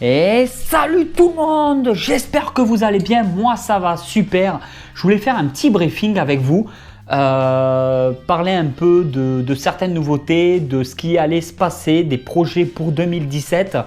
Et salut tout le monde, j'espère que vous allez bien, moi ça va super. Je voulais faire un petit briefing avec vous, parler un peu de certaines nouveautés, de ce qui allait se passer, des projets pour 2017.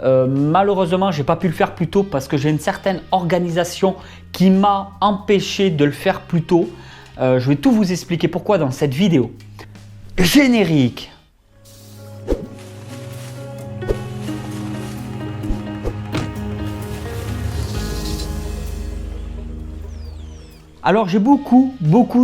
Malheureusement, j'ai pas pu le faire plus tôt parce que j'ai une certaine organisation qui m'a empêché de le faire plus tôt. Je vais tout vous expliquer pourquoi dans cette vidéo. Générique. Alors j'ai beaucoup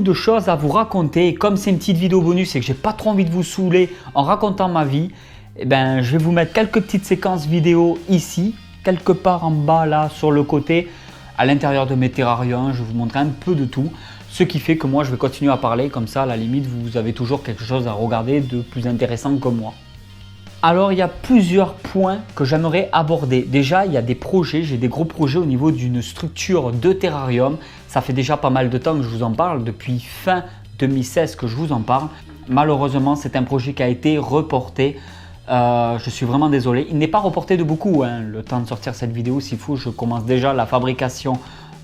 de choses à vous raconter et comme c'est une petite vidéo bonus et que j'ai pas trop envie de vous saouler en racontant ma vie, eh ben, je vais vous mettre quelques petites séquences vidéo ici, quelque part en bas là sur le côté, à l'intérieur de mes terrariums. Je vais vous montrer un peu de tout, ce qui fait que moi je vais continuer à parler, comme ça à la limite vous avez toujours quelque chose à regarder de plus intéressant que moi. Alors il y a plusieurs points que j'aimerais aborder. Déjà il y a des projets, j'ai des gros projets au niveau d'une structure de terrarium. Ça fait déjà pas mal de temps que je vous en parle, depuis fin 2016 que je vous en parle. Malheureusement c'est un projet qui a été reporté. Je suis vraiment désolé. Il n'est pas reporté de beaucoup, hein. Le temps de sortir cette vidéo, s'il faut, je commence déjà la fabrication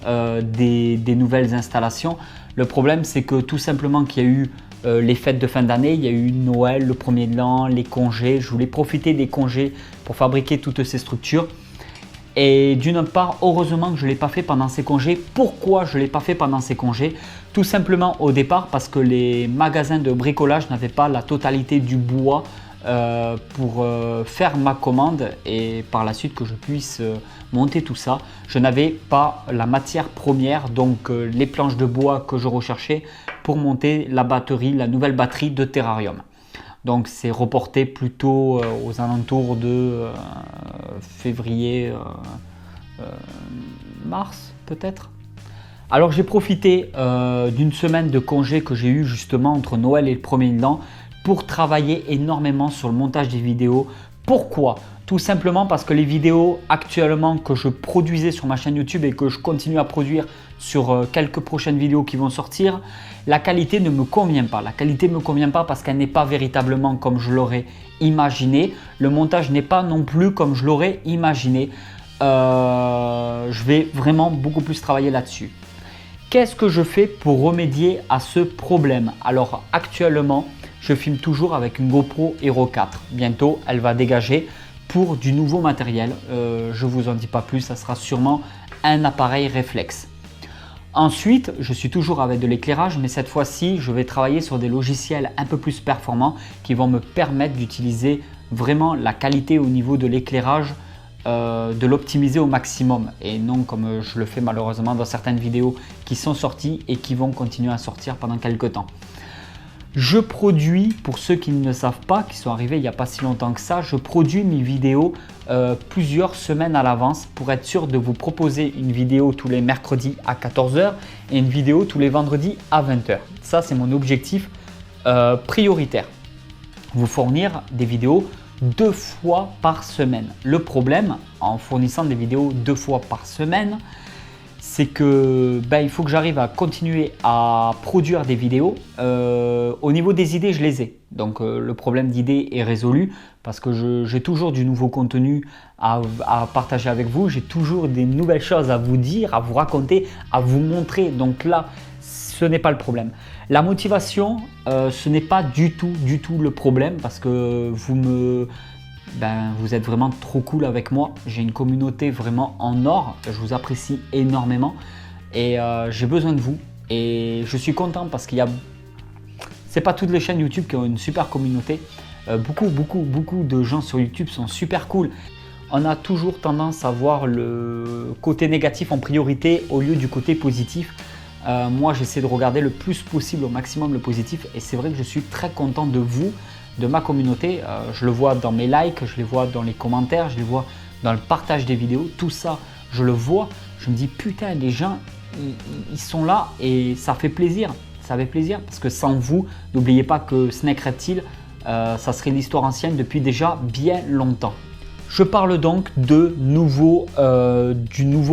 des nouvelles installations. Le problème c'est que tout simplement qu'il y a eu les fêtes de fin d'année, il y a eu Noël, le 1er de l'an, les congés. Je voulais profiter des congés pour fabriquer toutes ces structures. Et d'une part, heureusement que je ne l'ai pas fait pendant ces congés. Pourquoi je ne l'ai pas fait pendant ces congés? Tout simplement au départ parce que les magasins de bricolage n'avaient pas la totalité du bois pour faire ma commande et par la suite que je puisse monter tout ça. Je n'avais pas la matière première, donc les planches de bois que je recherchais pour monter la batterie, la nouvelle batterie de terrarium. Donc c'est reporté plutôt aux alentours de février, mars peut-être. Alors j'ai profité d'une semaine de congé que j'ai eu justement entre Noël et le 1er de l'an pour travailler énormément sur le montage des vidéos. Pourquoi? Tout simplement parce que les vidéos actuellement que je produisais sur ma chaîne YouTube et que je continue à produire sur quelques prochaines vidéos qui vont sortir, la qualité ne me convient pas. La qualité ne me convient pas parce qu'elle n'est pas véritablement comme je l'aurais imaginé. Le montage n'est pas non plus comme je l'aurais imaginé. Je vais vraiment beaucoup plus travailler là-dessus. Qu'est-ce que je fais pour remédier à ce problème? Alors actuellement, je filme toujours avec une GoPro Hero 4. Bientôt, elle va dégager pour du nouveau matériel. Je ne vous en dis pas plus, ça sera sûrement un appareil réflexe. Ensuite, je suis toujours avec de l'éclairage, mais cette fois-ci, je vais travailler sur des logiciels un peu plus performants qui vont me permettre d'utiliser vraiment la qualité au niveau de l'éclairage, de l'optimiser au maximum et non comme je le fais malheureusement dans certaines vidéos qui sont sorties et qui vont continuer à sortir pendant quelques temps. Je produis, pour ceux qui ne le savent pas, qui sont arrivés il n'y a pas si longtemps que ça, je produis mes vidéos plusieurs semaines à l'avance pour être sûr de vous proposer une vidéo tous les mercredis à 14 h et une vidéo tous les vendredis à 20 h. Ça, c'est mon objectif prioritaire. Vous fournir des vidéos 2 fois par semaine. Le problème en fournissant des vidéos 2 fois par semaine, c'est que il faut que j'arrive à continuer à produire des vidéos. Au niveau des idées, je les ai. Donc le problème d'idées est résolu parce que j'ai toujours du nouveau contenu à partager avec vous. J'ai toujours des nouvelles choses à vous dire, à vous raconter, à vous montrer. Donc là, ce n'est pas le problème. La motivation, ce n'est pas du tout le problème parce que vous êtes vraiment trop cool avec moi. J'ai une communauté vraiment en or. Je vous apprécie énormément et j'ai besoin de vous. Et je suis content parce c'est pas toutes les chaînes YouTube qui ont une super communauté. Beaucoup de gens sur YouTube sont super cool. On a toujours tendance à voir le côté négatif en priorité au lieu du côté positif. Moi, j'essaie de regarder le plus possible, au maximum le positif. Et c'est vrai que je suis très content de vous, de ma communauté. Je le vois dans mes likes, je les vois dans les commentaires, je les vois dans le partage des vidéos. Tout ça, je le vois. Je me dis putain, les gens, ils sont là et ça fait plaisir. Ça fait plaisir parce que sans vous, n'oubliez pas que Snake Reptile, ça serait l'histoire ancienne depuis déjà bien longtemps. Je parle donc du nouveau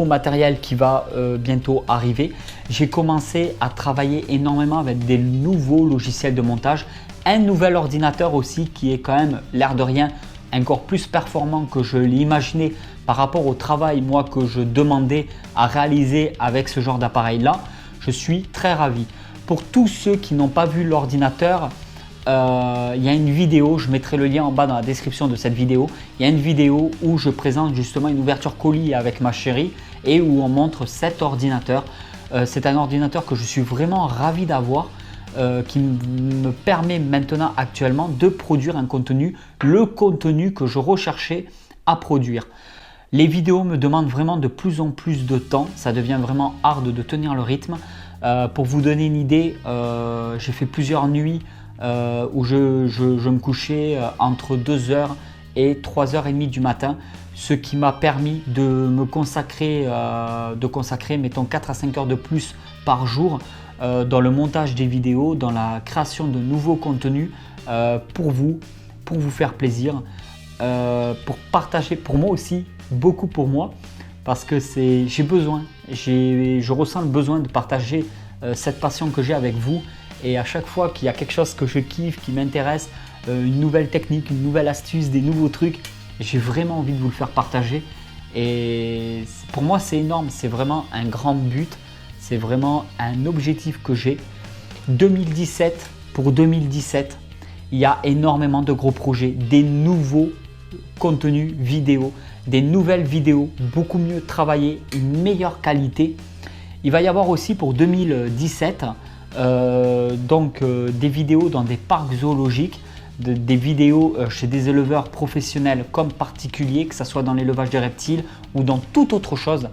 matériel qui va bientôt arriver. J'ai commencé à travailler énormément avec des nouveaux logiciels de montage. Un nouvel ordinateur aussi qui est quand même, l'air de rien, encore plus performant que je l'imaginais par rapport au travail moi que je demandais à réaliser avec ce genre d'appareil là, je suis très ravi. Pour tous ceux qui n'ont pas vu l'ordinateur, il y a une vidéo, je mettrai le lien en bas dans la description de cette vidéo. Il y a une vidéo où je présente justement une ouverture colis avec ma chérie et où on montre cet ordinateur. C'est un ordinateur que je suis vraiment ravi d'avoir, qui me permet maintenant actuellement de produire un contenu, le contenu que je recherchais à produire. Les vidéos me demandent vraiment de plus en plus de temps, ça devient vraiment hard de tenir le rythme. Pour vous donner une idée, j'ai fait plusieurs nuits où je me couchais entre 2h et 3h30 du matin, ce qui m'a permis de me consacrer, mettons 4 à 5 heures de plus par jour dans le montage des vidéos, dans la création de nouveaux contenus pour vous faire plaisir, pour partager, pour moi aussi, beaucoup pour moi, parce que j'ai besoin, je ressens le besoin de partager cette passion que j'ai avec vous. Et à chaque fois qu'il y a quelque chose que je kiffe, qui m'intéresse, une nouvelle technique, une nouvelle astuce, des nouveaux trucs, j'ai vraiment envie de vous le faire partager. Et pour moi, c'est énorme, c'est vraiment un grand but, c'est vraiment un objectif que j'ai. 2017, pour 2017, il y a énormément de gros projets, des nouveaux contenus vidéo, des nouvelles vidéos beaucoup mieux travaillées, une meilleure qualité. Il va y avoir aussi pour 2017 des vidéos dans des parcs zoologiques, des vidéos chez des éleveurs professionnels comme particuliers, que ce soit dans l'élevage des reptiles ou dans toute autre chose.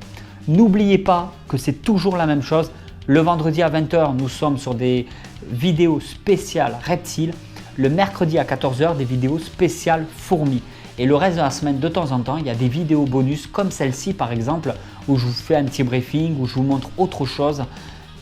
N'oubliez pas que c'est toujours la même chose. Le vendredi à 20 h, nous sommes sur des vidéos spéciales reptiles. Le mercredi à 14 h, des vidéos spéciales fourmis. Et le reste de la semaine, de temps en temps, il y a des vidéos bonus comme celle-ci par exemple, où je vous fais un petit briefing, où je vous montre autre chose.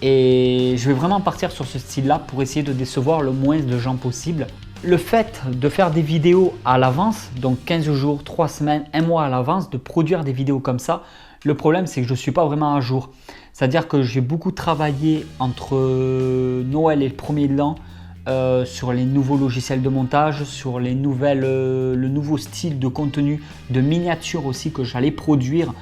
Et je vais vraiment partir sur ce style-là pour essayer de décevoir le moins de gens possible. Le fait de faire des vidéos à l'avance, donc 15 jours, 3 semaines, 1 mois à l'avance, de produire des vidéos comme ça, le problème c'est que je ne suis pas vraiment à jour. C'est-à-dire que j'ai beaucoup travaillé entre Noël et le 1er de l'an sur les nouveaux logiciels de montage, sur le nouveau style de contenu, de miniature aussi que j'allais produire.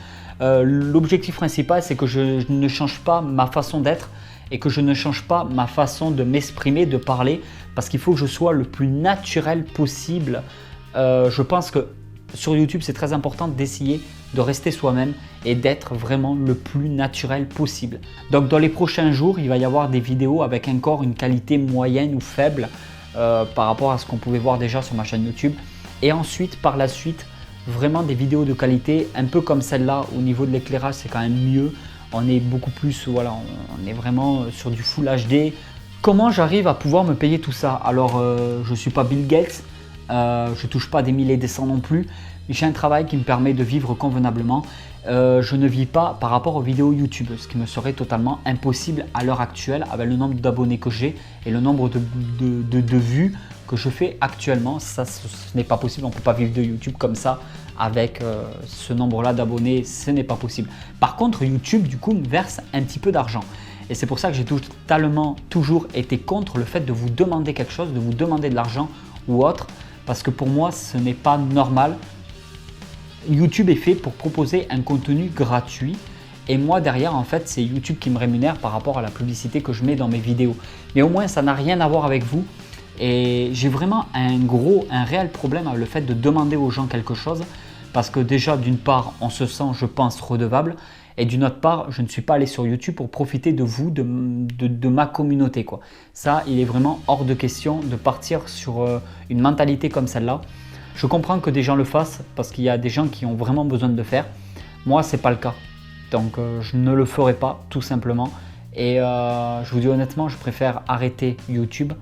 L'objectif principal, c'est que je ne change pas ma façon d'être et que je ne change pas ma façon de m'exprimer, de parler, parce qu'il faut que je sois le plus naturel possible. Je pense que sur YouTube, c'est très important d'essayer de rester soi-même et d'être vraiment le plus naturel possible. Donc dans les prochains jours, il va y avoir des vidéos avec encore une qualité moyenne ou faible par rapport à ce qu'on pouvait voir déjà sur ma chaîne YouTube. Et ensuite, par la suite, vraiment des vidéos de qualité, un peu comme celle-là, au niveau de l'éclairage, c'est quand même mieux. On est beaucoup plus, voilà, on est vraiment sur du Full HD. Comment j'arrive à pouvoir me payer tout ça? Alors, je ne suis pas Bill Gates, je ne touche pas des milliers et des cents non plus. J'ai un travail qui me permet de vivre convenablement. Je ne vis pas par rapport aux vidéos YouTube, ce qui me serait totalement impossible à l'heure actuelle avec le nombre d'abonnés que j'ai et le nombre de vues que je fais actuellement. Ça, ce n'est pas possible, on ne peut pas vivre de YouTube comme ça avec ce nombre-là d'abonnés, ce n'est pas possible. Par contre, YouTube du coup me verse un petit peu d'argent. Et c'est pour ça que j'ai totalement toujours été contre le fait de vous demander quelque chose, de vous demander de l'argent ou autre, parce que pour moi, ce n'est pas normal. YouTube est fait pour proposer un contenu gratuit et moi derrière en fait c'est YouTube qui me rémunère par rapport à la publicité que je mets dans mes vidéos. Mais au moins ça n'a rien à voir avec vous et j'ai vraiment un réel problème avec le fait de demander aux gens quelque chose parce que déjà d'une part on se sent je pense redevable et d'une autre part je ne suis pas allé sur YouTube pour profiter de vous, de ma communauté quoi. Ça il est vraiment hors de question de partir sur une mentalité comme celle-là. Je comprends que des gens le fassent parce qu'il y a des gens qui ont vraiment besoin de le faire. Moi, ce n'est pas le cas. Donc, je ne le ferai pas tout simplement. Et je vous dis honnêtement, je préfère arrêter YouTube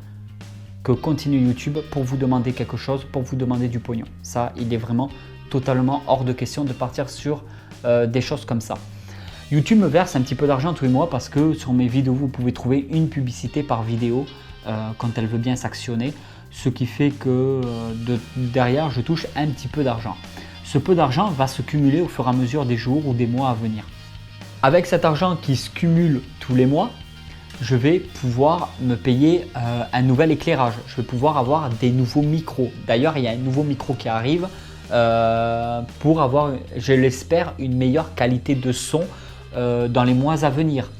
que continuer YouTube pour vous demander quelque chose, pour vous demander du pognon. Ça, il est vraiment totalement hors de question de partir sur des choses comme ça. YouTube me verse un petit peu d'argent tous les mois parce que sur mes vidéos, vous pouvez trouver une publicité par vidéo quand elle veut bien s'actionner. Ce qui fait que derrière, je touche un petit peu d'argent. Ce peu d'argent va se cumuler au fur et à mesure des jours ou des mois à venir. Avec cet argent qui se cumule tous les mois, je vais pouvoir me payer un nouvel éclairage. Je vais pouvoir avoir des nouveaux micros. D'ailleurs, il y a un nouveau micro qui arrive pour avoir, je l'espère, une meilleure qualité de son dans les mois à venir.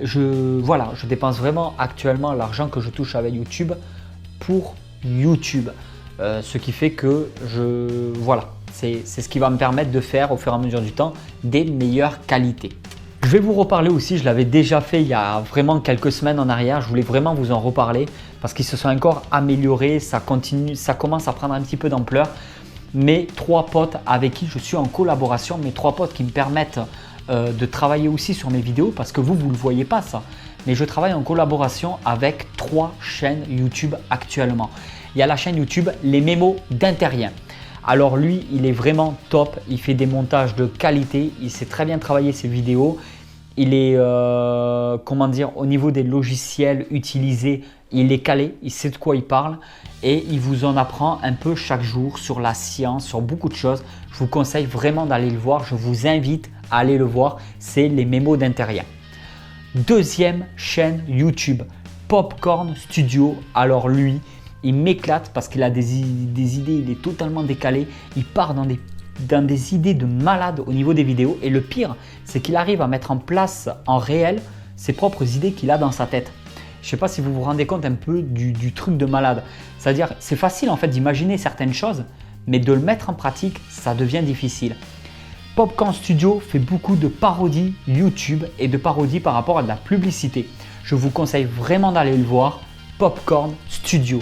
Voilà, je dépense vraiment actuellement l'argent que je touche avec YouTube pour YouTube. Ce qui fait que voilà, c'est ce qui va me permettre de faire au fur et à mesure du temps des meilleures qualités. Je vais vous reparler aussi, je l'avais déjà fait il y a vraiment quelques semaines en arrière, je voulais vraiment vous en reparler parce qu'ils se sont encore améliorés, ça commence à prendre un petit peu d'ampleur. Mes 3 potes avec qui je suis en collaboration, mes 3 potes qui me permettent de travailler aussi sur mes vidéos parce que vous ne le voyez pas ça. Mais je travaille en collaboration avec 3 chaînes YouTube actuellement. Il y a la chaîne YouTube Les Mémos d'Interrien. Alors lui, il est vraiment top, il fait des montages de qualité, il sait très bien travailler ses vidéos. Il est, comment dire, au niveau des logiciels utilisés, il est calé, il sait de quoi il parle et il vous en apprend un peu chaque jour sur la science, sur beaucoup de choses. Je vous conseille vraiment d'aller le voir, je vous invite à aller le voir, c'est Les Mémos d'Interrien. Deuxième chaîne YouTube, Popcorn Studio. Alors lui, il m'éclate parce qu'il a des idées, il est totalement décalé, il part dans des idées de malade au niveau des vidéos et le pire, c'est qu'il arrive à mettre en place en réel ses propres idées qu'il a dans sa tête. Je ne sais pas si vous vous rendez compte un peu du truc de malade. C'est-à-dire, c'est facile en fait d'imaginer certaines choses, mais de le mettre en pratique, ça devient difficile. Popcorn Studio fait beaucoup de parodies YouTube et de parodies par rapport à de la publicité. Je vous conseille vraiment d'aller le voir, Popcorn Studio.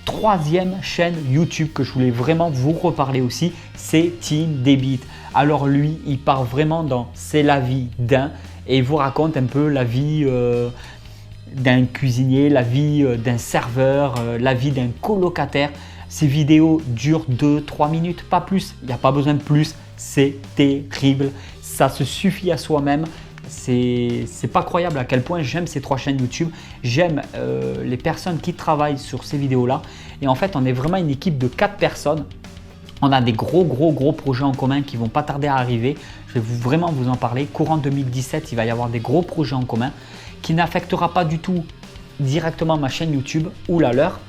Troisième chaîne YouTube que je voulais vraiment vous reparler aussi, c'est Team Debit. Alors lui, il part vraiment dans c'est la vie d'un et il vous raconte un peu la vie d'un cuisinier, la vie d'un serveur, la vie d'un colocataire. Ces vidéos durent 2-3 minutes, pas plus. Il n'y a pas besoin de plus. C'est terrible. Ça se suffit à soi-même. C'est pas croyable à quel point j'aime ces 3 chaînes YouTube. J'aime les personnes qui travaillent sur ces vidéos-là. Et en fait, on est vraiment une équipe de 4 personnes. On a des gros projets en commun qui vont pas tarder à arriver. Je vais vraiment vous en parler. Courant 2017, il va y avoir des gros projets en commun qui n'affectera pas du tout directement ma chaîne YouTube ou la leur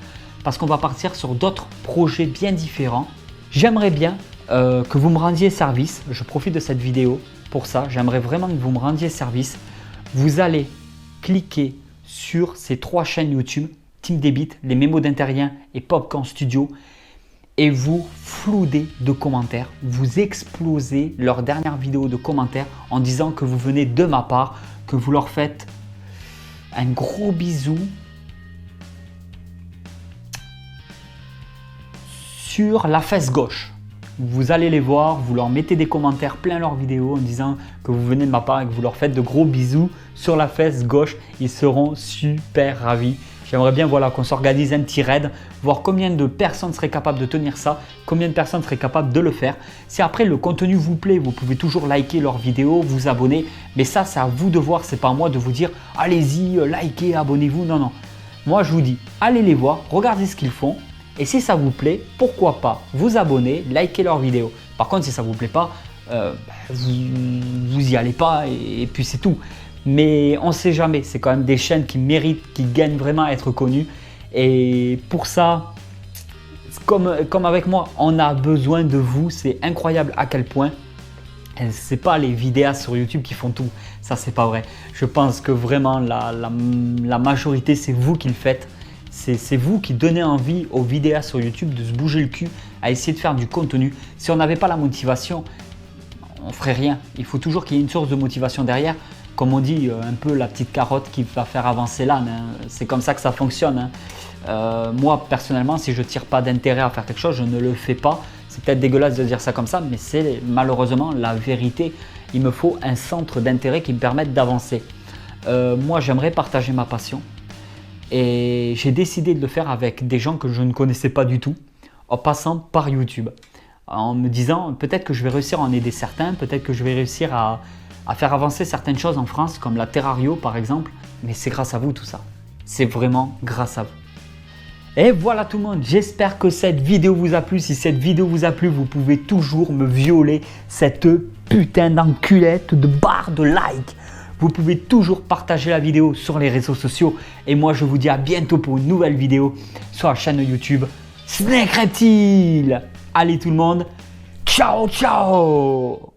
parce qu'on va partir sur d'autres projets bien différents. J'aimerais bien que vous me rendiez service. Je profite de cette vidéo pour ça. J'aimerais vraiment que vous me rendiez service. Vous allez cliquer sur ces 3 chaînes YouTube, Team Debit, Les Mémos d'Interrien et Popcorn Studio et vous floudez de commentaires. Vous explosez leurs dernières vidéos de commentaires en disant que vous venez de ma part, que vous leur faites un gros bisou sur la fesse gauche. Vous allez les voir, vous leur mettez des commentaires plein leurs vidéos en disant que vous venez de ma part et que vous leur faites de gros bisous sur la fesse gauche. Ils seront super ravis. J'aimerais bien voilà, qu'on s'organise un petit raid, voir combien de personnes seraient capables de tenir ça, combien de personnes seraient capables de le faire. Si après le contenu vous plaît, vous pouvez toujours liker leurs vidéos, vous abonner. Mais ça, c'est à vous de voir, c'est pas à moi de vous dire allez-y, likez, abonnez-vous. Non, non. Moi, je vous dis allez les voir, regardez ce qu'ils font. Et si ça vous plaît, pourquoi pas vous abonner, liker leurs vidéos. Par contre, si ça ne vous plaît pas, vous y allez pas et puis c'est tout. Mais on ne sait jamais, c'est quand même des chaînes qui méritent, qui gagnent vraiment à être connues. Et pour ça, comme avec moi, on a besoin de vous. C'est incroyable à quel point. Ce n'est pas les vidéastes sur YouTube qui font tout. Ça, c'est pas vrai. Je pense que vraiment la majorité, c'est vous qui le faites. C'est vous qui donnez envie aux vidéastes sur YouTube de se bouger le cul à essayer de faire du contenu. Si on n'avait pas la motivation, on ne ferait rien. Il faut toujours qu'il y ait une source de motivation derrière. Comme on dit, un peu la petite carotte qui va faire avancer l'âne. Hein. C'est comme ça que ça fonctionne. Hein. Moi, personnellement, si je ne tire pas d'intérêt à faire quelque chose, je ne le fais pas. C'est peut-être dégueulasse de dire ça comme ça, mais c'est malheureusement la vérité. Il me faut un centre d'intérêt qui me permette d'avancer. Moi, j'aimerais partager ma passion. Et j'ai décidé de le faire avec des gens que je ne connaissais pas du tout, en passant par YouTube. En me disant, peut-être que je vais réussir à en aider certains, peut-être que je vais réussir à faire avancer certaines choses en France, comme la Terrario par exemple. Mais c'est grâce à vous tout ça. C'est vraiment grâce à vous. Et voilà tout le monde, j'espère que cette vidéo vous a plu. Si cette vidéo vous a plu, vous pouvez toujours me violer cette putain d'enculette de barre de like. Vous pouvez toujours partager la vidéo sur les réseaux sociaux. Et moi, je vous dis à bientôt pour une nouvelle vidéo sur la chaîne YouTube Snake Reptile. Allez tout le monde, ciao ciao!